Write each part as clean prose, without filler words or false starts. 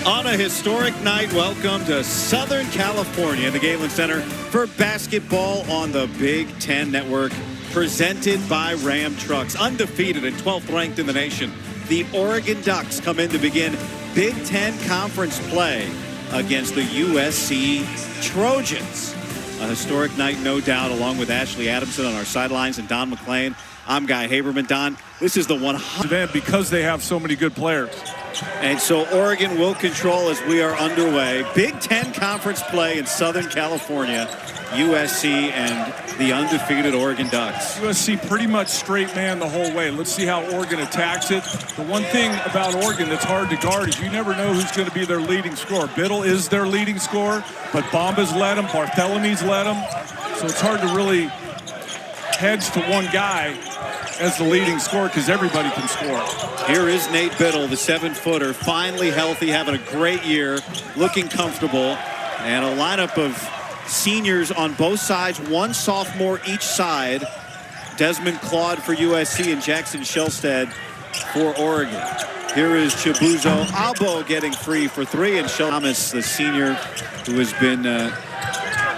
On a historic night, welcome to Southern California, the Galen Center for basketball on the Big Ten Network, presented by Ram Trucks. Undefeated and 12th ranked in the nation, the Oregon Ducks come in to begin Big Ten Conference play against the USC Trojans. A historic night, no doubt, along with Ashley Adamson on our sidelines and Don McClain. I'm Guy Haberman. Don, this is the 100th event because they have so many good players. And so Oregon will control as we are underway. Big Ten Conference play in Southern California. USC and the undefeated Oregon Ducks. USC pretty much straight man the whole way. Let's see how Oregon attacks it. The one thing about Oregon that's hard to guard is you never know who's going to be their leading scorer. Biddle is their leading scorer, but Bomba's led him, Barthelony's led him. So it's hard to really hedge to one guy as the leading scorer because everybody can score. Here is Nate Biddle, the 7-footer, finally healthy, having a great year, looking comfortable, and a lineup of seniors on both sides, one sophomore each side. Desmond Claude for USC and Jackson Shelstead for Oregon. Here is Chibuzo Abo getting free for three, and Thomas, the senior, who has been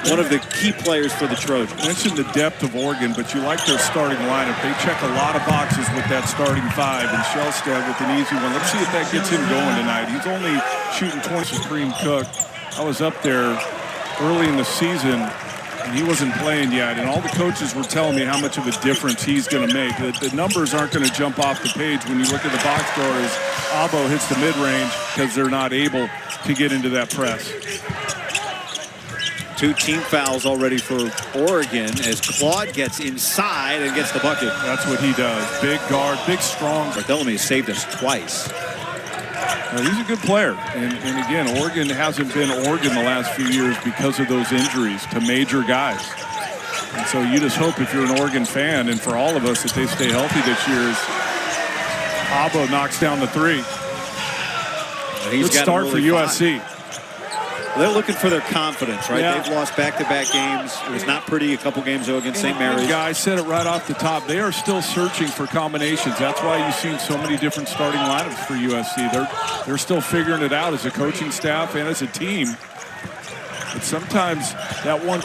one of the key players for the Trojans. I mentioned the depth of Oregon, but you like their starting lineup. They check a lot of boxes with that starting five, and Shelstead with an easy one. Let's see if that gets him going tonight. He's only shooting 20. Supreme Cook. I was up there early in the season, and he wasn't playing yet, and all the coaches were telling me how much of a difference he's going to make. The numbers aren't going to jump off the page when you look at the box score as Abo hits the mid-range because they're not able to get into that press. 2 team fouls already for Oregon as Claude gets inside and gets the bucket. That's what he does. Big guard, big, strong. Barthelemy has saved us twice. Now, he's a good player. And again, Oregon hasn't been Oregon the last few years because of those injuries to major guys. And so you just hope if you're an Oregon fan and for all of us that they stay healthy this year as Abo knocks down the three. Good start for USC. They're looking for their confidence, right? Yeah. They've lost back-to-back games. It was not pretty a couple games ago against St. Mary's. Guy said it right off the top. They are still searching for combinations. That's why you've seen so many different starting lineups for USC. They're still figuring it out as a coaching staff and as a team. But sometimes that one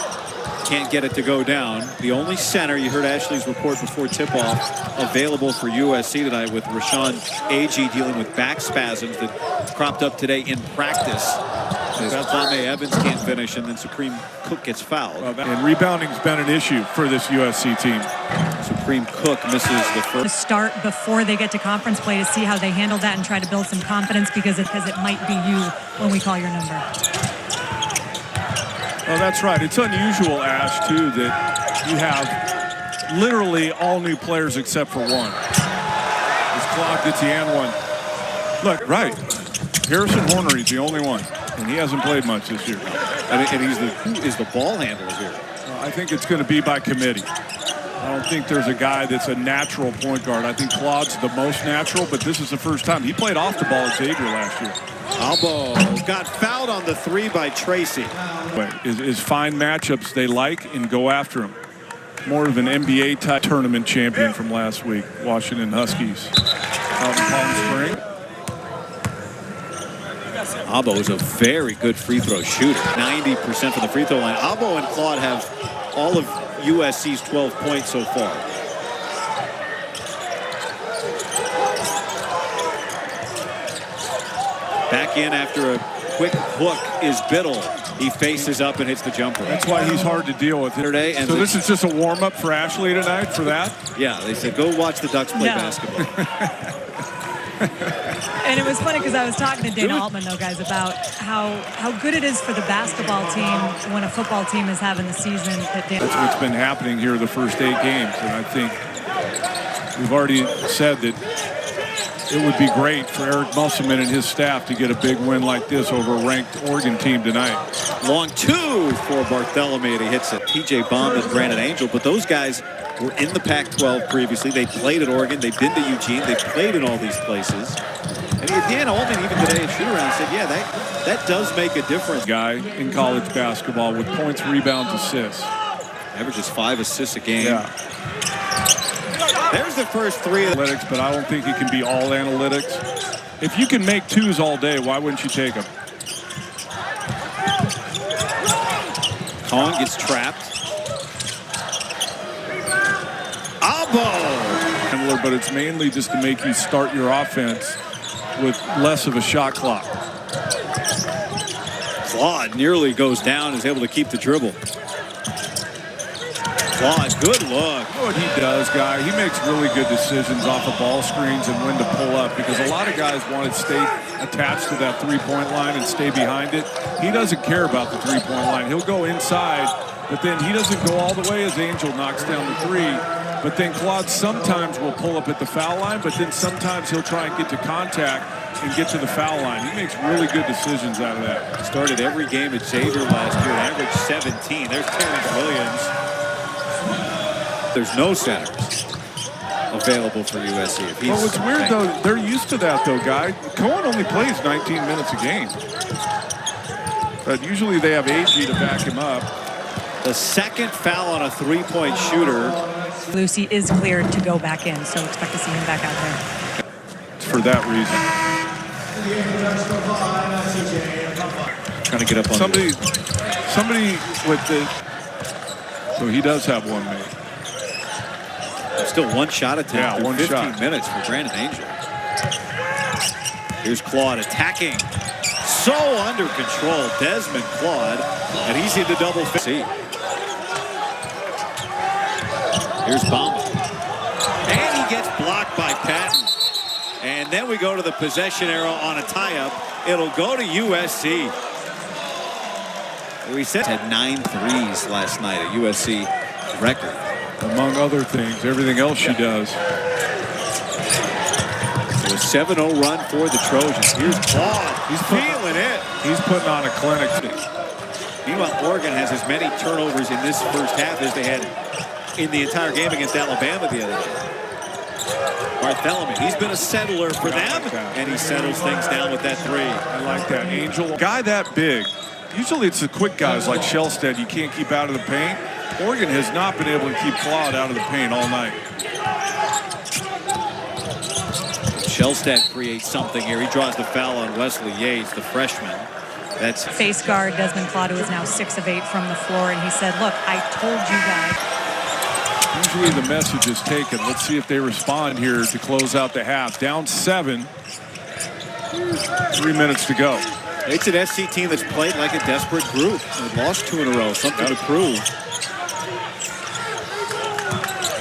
can't get it to go down. The only center, you heard Ashley's report before tip-off, available for USC tonight with Rashawn Agee dealing with back spasms that cropped up today in practice. Kwame Evans can't finish, and then Supreme Cook gets fouled. And rebounding's been an issue for this USC team. Supreme Cook misses the first. To start before they get to conference play to see how they handle that and try to build some confidence because it might be you when we call your number. Oh, that's right. It's unusual, Ash, too, that you have literally all new players except for one. As Claude gets the and one. Look, right. Harrison Hornery's the only one. And he hasn't played much this year. And who is the ball handler here? I think it's going to be by committee. I don't think there's a guy that's a natural point guard. I think Claude's the most natural, but this is the first time. He played off the ball at Xavier last year. Abo got fouled on the three by Tracy. Is find matchups they like and go after them. More of an NBA-type tournament champion from last week, Washington Huskies out in Palm Springs. Abo is a very good free throw shooter. 90% from the free throw line. Abo and Claude have all of USC's 12 points so far. Back in after a quick hook is Biddle. He faces up and hits the jumper. That's why he's hard to deal with today. So this is just a warm-up for Ashley tonight for that? Yeah, they said go watch the Ducks play basketball. And it was funny because I was talking to Dana Altman, though, guys, about how good it is for the basketball team when a football team is having the season. That's what's been happening here the first 8 games. And I think we've already said that it would be great for Eric Musselman and his staff to get a big win like this over a ranked Oregon team tonight. Long two for Barthelemy, and he hits it. TJ Bond and Brandon Angel, but those guys were in the Pac-12 previously. They played at Oregon. They've been to Eugene. They played in all these places. And Dan Altman, even today at shoot-around, said, yeah, that does make a difference. Guy in college basketball with points, rebounds, assists. Averages 5 assists a game. Yeah. There's the first three. Analytics, but I don't think it can be all analytics. If you can make twos all day, why wouldn't you take them? Kong gets trapped. Abo! But it's mainly just to make you start your offense with less of a shot clock. Claude nearly goes down, is able to keep the dribble. Claude, good look. You know what he does, Guy? He makes really good decisions off of ball screens and when to pull up, because a lot of guys want to stay attached to that three-point line and stay behind it. He doesn't care about the three-point line. He'll go inside, but then he doesn't go all the way as Angel knocks down the three. But then Claude sometimes will pull up at the foul line, but then sometimes he'll try and get to contact and get to the foul line. He makes really good decisions out of that. Started every game at Xavier last year, averaged 17. There's Terrence Williams. There's no centers available for USC. Well, what's weird, though, they're used to that, though, Guy. Cohen only plays 19 minutes a game. But usually they have AG to back him up. The second foul on a three-point shooter. Lucy is cleared to go back in, so expect to see him back out there. For that reason. Trying to get up on somebody with the... So he does have one made. Still one shot attempt. Yeah, one 15 shot. minutes for Brandon Angel. Here's Claude attacking. So under control, Desmond Claude, and he's into double figures. Here's Bamba. And he gets blocked by Patton. And then we go to the possession arrow on a tie-up. It'll go to USC. We said had 9 threes last night, a USC record. Among other things, everything else she does. So a 7-0 run for the Trojans. Here's Claude. He's feeling it. He's putting on a clinic. Meanwhile, Oregon has as many turnovers in this first half as they had in the entire game against Alabama the other day. Bartholomew, he's been a settler for them, and he settles things down with that three. I like that. Angel, guy that big. Usually it's the quick guys like Shellstead you can't keep out of the paint. Oregon has not been able to keep Claude out of the paint all night. Shellstead creates something here. He draws the foul on Wesley Yates, the freshman. That's face guard Desmond Claude, who is now 6 of 8 from the floor, and he said, look, I told you guys. Usually the message is taken. Let's see if they respond here to close out the half. Down 7. 3 minutes to go. It's an SC team that's played like a desperate group. They've lost 2 in a row, something to prove.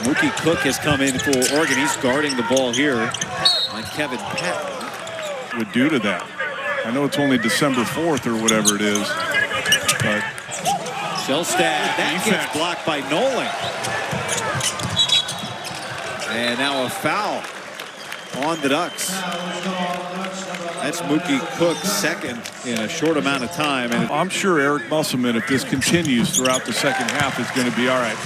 Mookie Cook has come in for Oregon. He's guarding the ball here on Kevin Patton. Would do to that. I know it's only December 4th or whatever it is, but Shellstad, that gets blocked by Nolan. And now a foul on the Ducks. That's Mookie Cook's second in a short amount of time. And I'm sure Eric Musselman, if this continues throughout the second half, is going to be all right.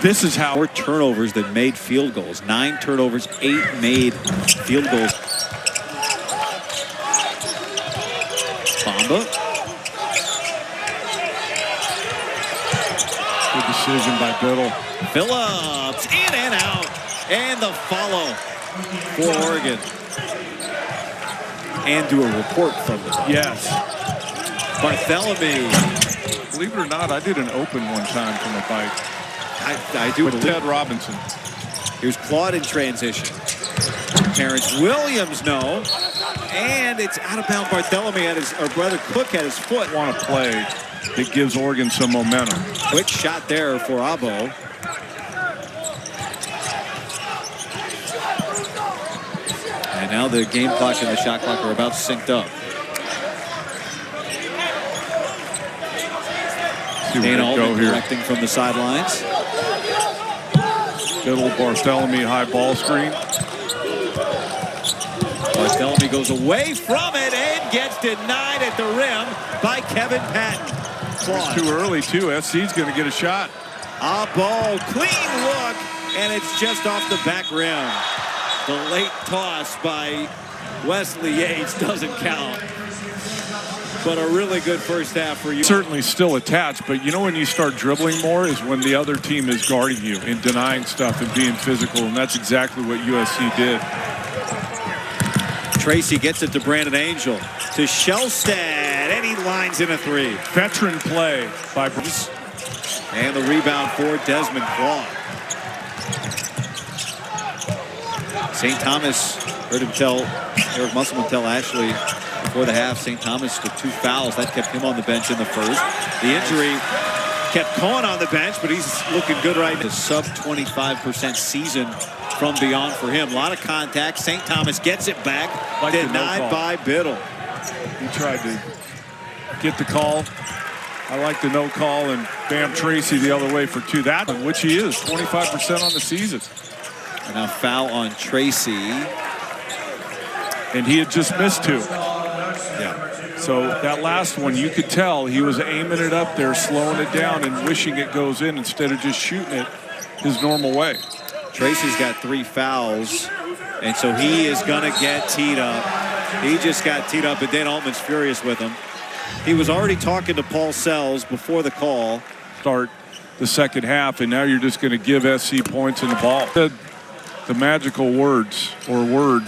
This is how... 4 turnovers that made field goals. 9 turnovers, 8 made field goals. Bamba. Good decision by Biddle. Phillips in and out. And the follow for Oregon. And do a report from them. Yes. Bartholomew. Believe it or not, I did an open one time from a bike. I do with Ted Robinson. Here's Claude in transition. Terrence Williams, no. And it's out of bounds. Bartholomew had his, or brother Cook had his foot. Want to play that gives Oregon some momentum. Quick shot there for Abo. And now the game clock and the shot clock are about synced up. Dane Altman directing from the sidelines. Little Bartholomew high ball screen. Bartholomew goes away from it and gets denied at the rim by Kevin Patton. It's too early, too. SC's going to get a shot. Abo, clean look, and it's just off the back rim. The late toss by Wesley Yates doesn't count. But a really good first half for you. Certainly still attached, but you know when you start dribbling more is when the other team is guarding you and denying stuff and being physical, and that's exactly what USC did. Tracy gets it to Brandon Angel. To Shellstead, and he lines in a three. Veteran play by Bruce. And the rebound for Desmond Claude. St. Thomas, heard him tell, Eric Musselman tell Ashley before the half, St. Thomas took 2 fouls. That kept him on the bench in the first. The injury kept Cohen on the bench, but he's looking good right now. Sub 25% season from beyond for him. A lot of contact. St. Thomas gets it back. Like denied by Biddle. He tried to get the call. I like the no call, and bam, Tracy the other way for 2. That one, which he is, 25% on the season. And now foul on Tracy. And he had just missed 2. Yeah. So that last one, you could tell he was aiming it up there, slowing it down, and wishing it goes in instead of just shooting it his normal way. Tracy's got 3 fouls, and so he is going to get teed up. He just got teed up, and Dan Altman's furious with him. He was already talking to Paul Sells before the call. Start the second half, and now you're just going to give SC points in the ball. The magical words, or word.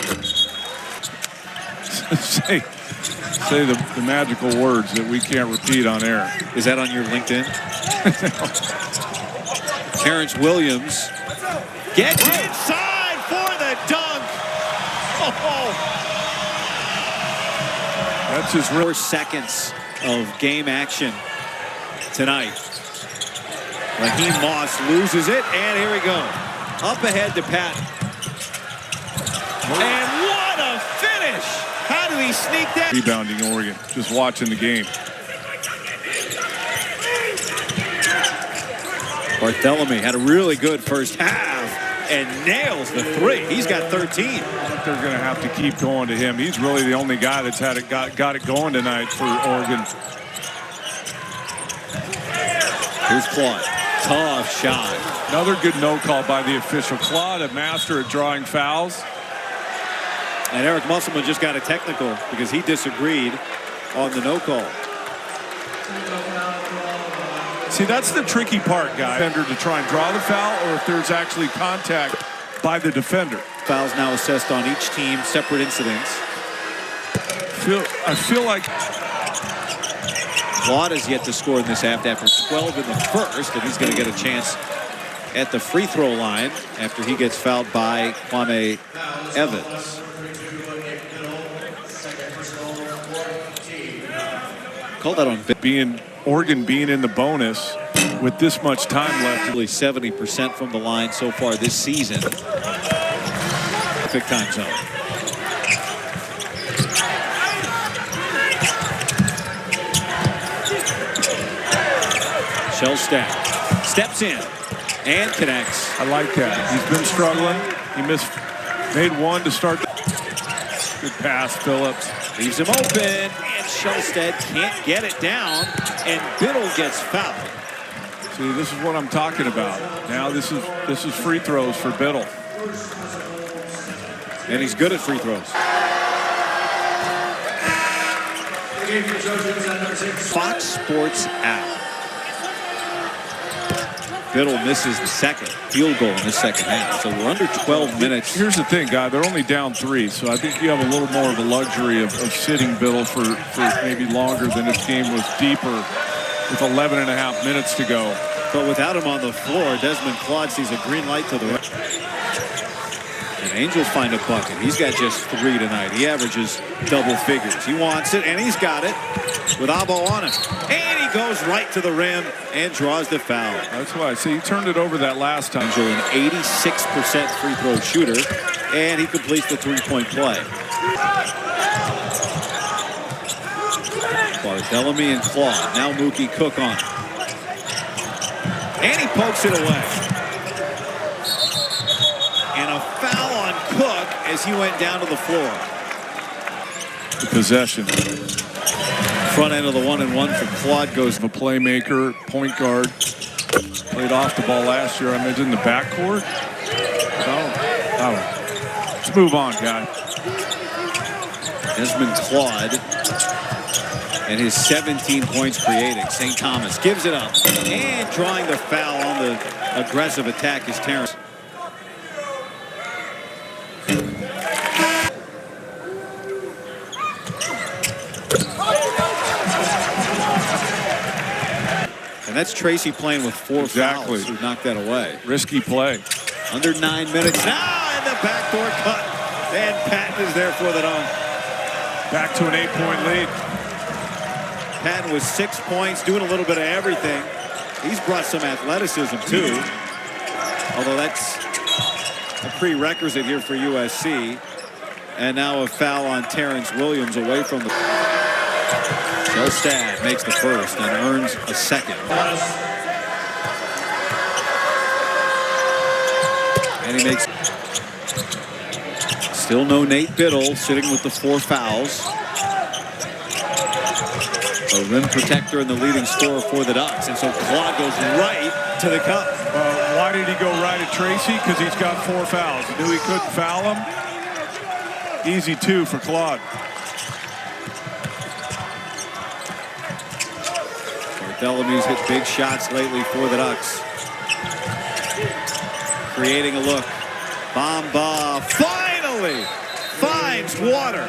say the magical words that we can't repeat on air. Is that on your LinkedIn? Terrence Williams gets inside for the dunk. Oh. That's his 4 seconds of game action tonight. Raheem Moss loses it, and here we go. Up ahead to Patton. And what a finish! How did he sneak that? Rebounding Oregon, just watching the game. Bartholomew had a really good first half and nails the 3. He's got 13. I think they're going to have to keep going to him. He's really the only guy that's got it going tonight for Oregon. Here's Claude. Tough shot. Another good no call by the official. Claude, a master at drawing fouls. And Eric Musselman just got a technical because he disagreed on the no call. See, that's the tricky part, guy. Defender to try and draw the foul, or if there's actually contact by the defender. Fouls now assessed on each team, separate incidents. I feel like Claude has yet to score in this half after 12 in the first, and he's going to get a chance at the free throw line after he gets fouled by Kwame Evans. Called that on Oregon being in the bonus with this much time left. Really 70% from the line so far this season. Perfect time zone. Shellstead steps in and connects. I like that. He's been struggling. He made 1 to start. Good pass, Phillips. Leaves him open, and Shellstead can't get it down, and Biddle gets fouled. See, this is what I'm talking about. Now this is free throws for Biddle. And he's good at free throws. Fox Sports app. Biddle misses the second field goal in the second half. So we're under 12 minutes. Here's the thing, guy. They're only down 3, so I think you have a little more of a luxury of sitting Biddle for maybe longer than if game was deeper with 11.5 minutes to go. But without him on the floor, Desmond Claude sees a green light to the right. And Angels find a bucket. He's got just 3 tonight. He averages double figures. He wants it, and he's got it with Abo on him. And he goes right to the rim and draws the foul. That's why I see he turned it over that last time. Angel, an 86% free throw shooter, and he completes the 3-point play. Bartholomew and Claude. Now Mookie Cook on it. And he pokes it away. And a foul on Cook as he went down to the floor. The possession. Front end of the 1-and-1 for Claude goes. A playmaker, point guard. Played off the ball last year. I imagine in the backcourt. Oh. Let's move on, guy. Desmond Claude and his 17 points creating. St. Thomas gives it up. And drawing the foul on the aggressive attack is Terrence. And that's Tracy playing with 4 fouls who knocked that away. Risky play. Under 9 minutes now, and the backdoor cut. And Patton is there for the dunk. Back to an 8-point lead. Patton with 6 points, doing a little bit of everything. He's brought some athleticism too, although that's a prerequisite here for USC. And now a foul on Terrence Williams away from the. Shellstad makes the first and earns a second. And he makes. Still no Nate Biddle, sitting with the 4 fouls. A rim protector and the leading scorer for the Ducks. And so Claude goes right to the cup. Why did he go right at Tracy? Because he's got 4 fouls. He knew he couldn't foul him. Easy 2 for Claude. Bartholomew's hit big shots lately for the Ducks. Creating a look. Bamba finally finds water.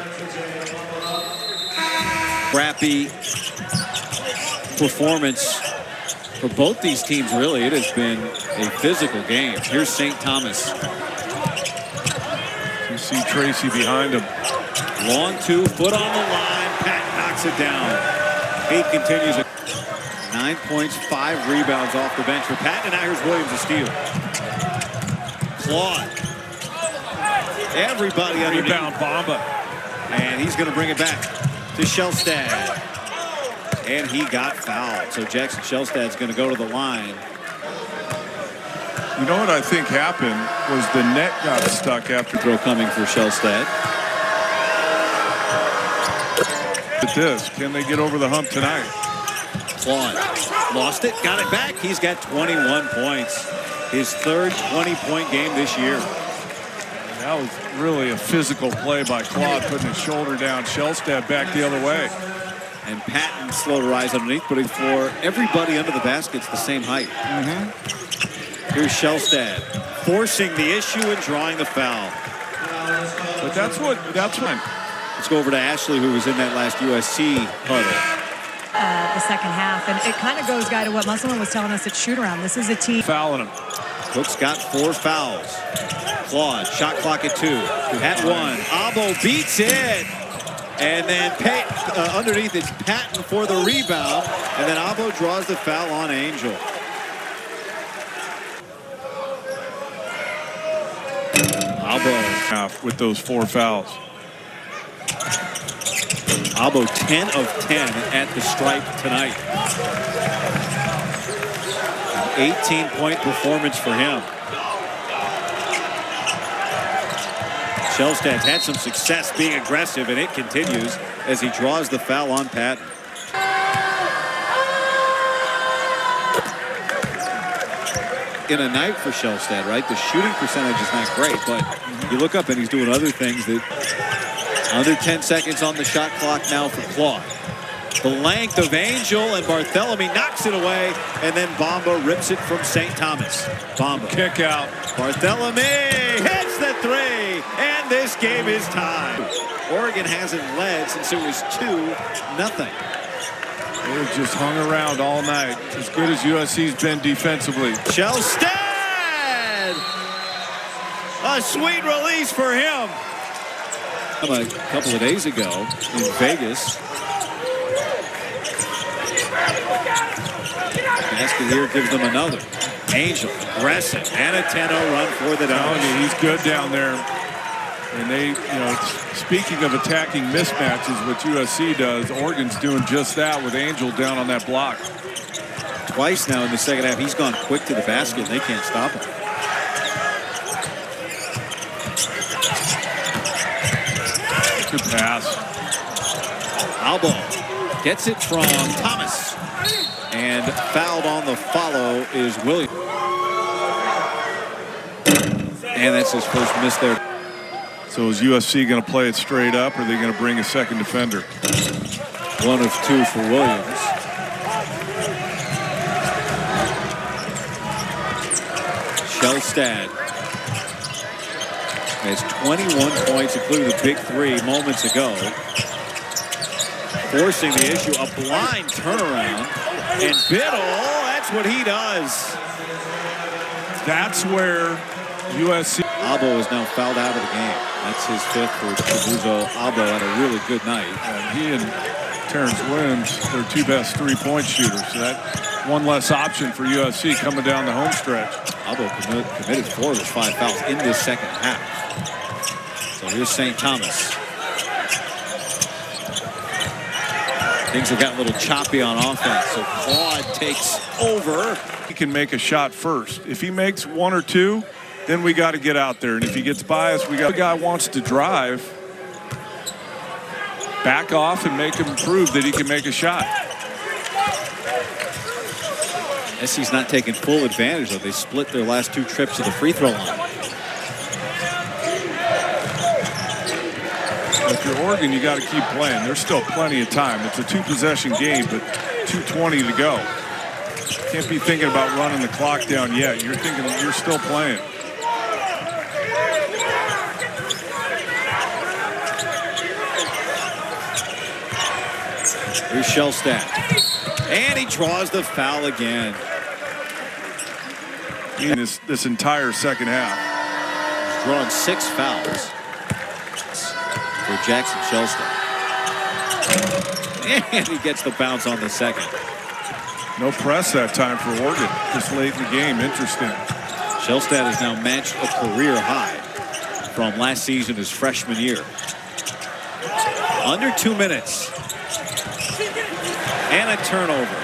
Crappy performance for both these teams, really. It has been a physical game. Here's St. Thomas. You see Tracy behind him. Long 2, foot on the line. Pat knocks it down. He continues it. 9 points, 5 rebounds off the bench for Pat. And now here's Williams to steal. Claude. Everybody underneath. Rebound, Bamba. And he's going to bring it back to Shellstad. And he got fouled. So Jackson Shellstad's going to go to the line. You know what I think happened was the net got stuck after. Throw coming for Shellstad. At this, can they get over the hump tonight? Claude lost it, got it back. He's got 21 points. His 3rd 20-point game this year. That was really a physical play by Claude, putting his shoulder down. Shellstad back the other way. And Patton slow to rise underneath, but for everybody under the basket's the same height. Here's Shellstad forcing the issue and drawing the foul. But that's when. Let's go over to Ashley, who was in that last USC huddle. The second half, and it kind of goes, Guy, to what Musselman was telling us at shoot-around. This is a team Fouling him. Cook's got 4 fouls. Claude, shot clock at 2. At 1. Abo beats it. And then underneath it's Patton for the rebound. And then Abo draws the foul on Angel. Abo With those 4 fouls. Abo 10 of 10 at the stripe tonight. An 18-point performance for him. Shellstad's had some success being aggressive, and it continues as he draws the foul on Patton. In a night for Shellstad, right? The shooting percentage is not great, but you look up and he's doing other things that. Under 10 seconds on the shot clock now for Claude. The length of Angel, and Bartholomew knocks it away, and then Bamba rips it from St. Thomas. Bamba. Kick out. Bartholomew hits the 3, and this game is tied. Oregon hasn't led since it was 2-0. They've just hung around all night. As good as USC's been defensively. Shellstad! A sweet release for him. A couple of days ago in Vegas. Basket here gives them another. Angel, aggressive, and a 10-0 run for the Ducks. He's good down there. And they, speaking of attacking mismatches, what USC does, Oregon's doing just that with Angel down on that block. Twice now in the second half, he's gone quick to the basket, and they can't stop him. Good pass. Albo gets it from Thomas. And fouled on the follow is Williams. And that's his first miss there. So is USC going to play it straight up, or are they going to bring a second defender? 1 of 2 for Williams. Shellstad has 21 points, including the big 3 moments ago. forcing the issue. A blind turnaround. And Biddle, that's what he does. That's where USC. Abo is now fouled out of the game. That's his fifth for Chibuzo. Abo had a really good night. He and Terrence Williams, their two best three-point shooters. So that one less option for USC coming down the home stretch. Abo committed 4 of his 5 fouls in this second half. So here's St. Thomas. Things have gotten a little choppy on offense. So Claude takes over. He can make a shot first. If he makes 1 or 2, then we got to get out there. And if he gets biased, we got a guy wants to drive, back off and make him prove that he can make a shot. SC's not taking full advantage of. They split their last 2 trips to the free throw line. If you're Oregon, you got to keep playing. There's still plenty of time. It's a 2-possession game, but 2:20 to go. Can't be thinking about running the clock down yet. You're thinking you're still playing. Here's Shellstad. And he draws the foul again. In this entire second half. He's drawn 6 fouls for Jackson Shellstad. And he gets the bounce on the second. No press that time for Oregon. Just late in the game. Interesting. Shellstad has now matched a career high from last season, his freshman year. Under 2 minutes. And a turnover.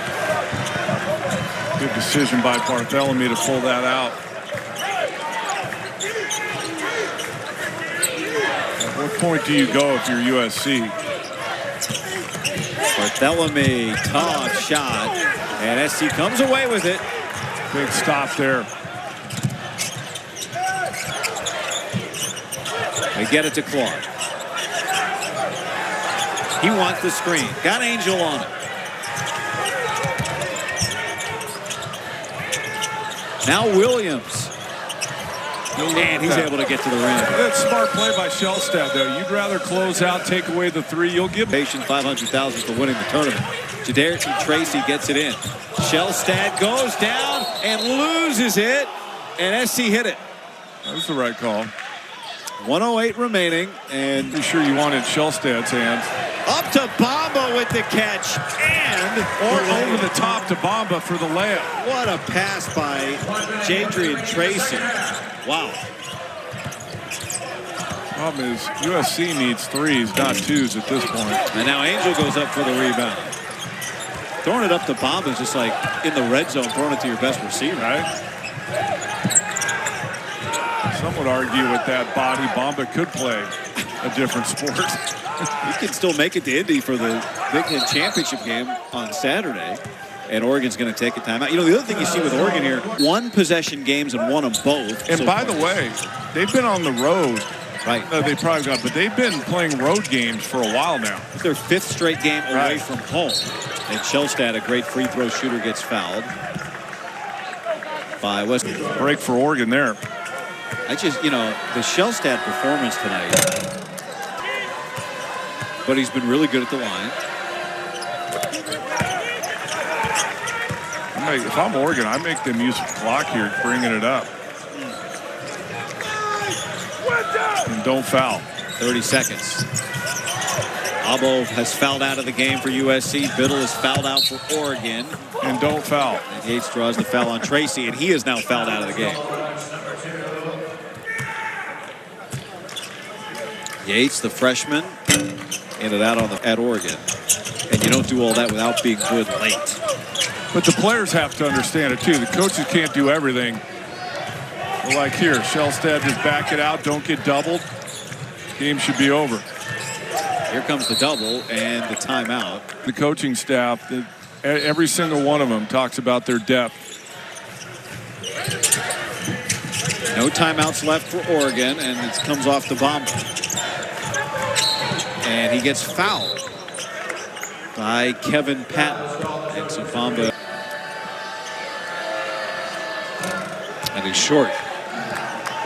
Good decision by Bartholomew to pull that out. At what point do you go if you're USC? Bartholomew, tough shot. And SC comes away with it. Big stop there. They get it to Claude. He wants the screen. Got Angel on it. Now Williams. And he's able to get to the rim. Good smart play by Shellstad, though. You'd rather close out, take away the 3. You'll give patient $500,000 for winning the tournament. Jadarius Tracy gets it in. Shellstad goes down and loses it. And SC hit it. That was the right call. 1:08 remaining. And pretty sure you wanted Shellstad's hands. Up to Bamba with the catch. And over the top to Bamba for the layup. What a pass by Jadarius Tracy. Wow. Problem is, USC needs 3s, not 2s at this point. And now Angel goes up for the rebound. Throwing it up to Bamba is just like in the red zone, throwing it to your best receiver. Right? Some would argue with that body, Bamba could play a different sport. He can still make it to Indy for the Big Ten Championship game on Saturday. And Oregon's going to take a timeout. You know, the other thing you see with Oregon here, 1 possession games and won them both. And so by the way, they've been on the road. Right. They probably got, but they've been playing road games for a while now. It's their 5th straight game away from home. And Shellstad, a great free throw shooter, gets fouled by West. Break for Oregon there. The Shellstad performance tonight. But he's been really good at the line. If I'm Oregon, I make them use the clock here, bringing it up. And don't foul. 30 seconds. Abo has fouled out of the game for USC. Biddle is fouled out for Oregon. And don't foul. And Yates draws the foul on Tracy, and he is now fouled out of the game. Yates, the freshman, in and out at Oregon. And you don't do all that without being good late. But the players have to understand it, too. The coaches can't do everything. But like here, Shellstad just back it out, don't get doubled. Game should be over. Here comes the double and the timeout. The coaching staff, every single one of them talks about their depth. No timeouts left for Oregon, and it comes off the Bamba. And he gets fouled by Kevin Patton. And so Bamba. And he's short.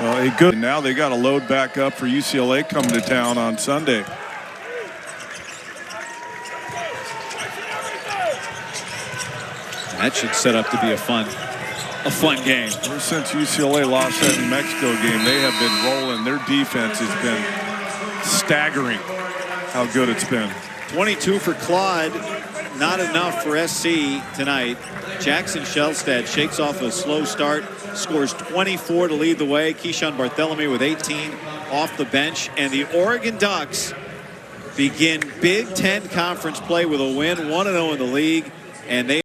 Well, good. Now they got to load back up for UCLA coming to town on Sunday. That should set up to be a fun game. Ever since UCLA lost that New Mexico game, they have been rolling. Their defense has been staggering how good it's been. 22 for Claude. Not enough for SC tonight. Jackson Shellstad shakes off a slow start, scores 24 to lead the way. Keyshawn Bartholomew with 18 off the bench. And the Oregon Ducks begin Big Ten Conference play with a win, 1-0 in the league. And they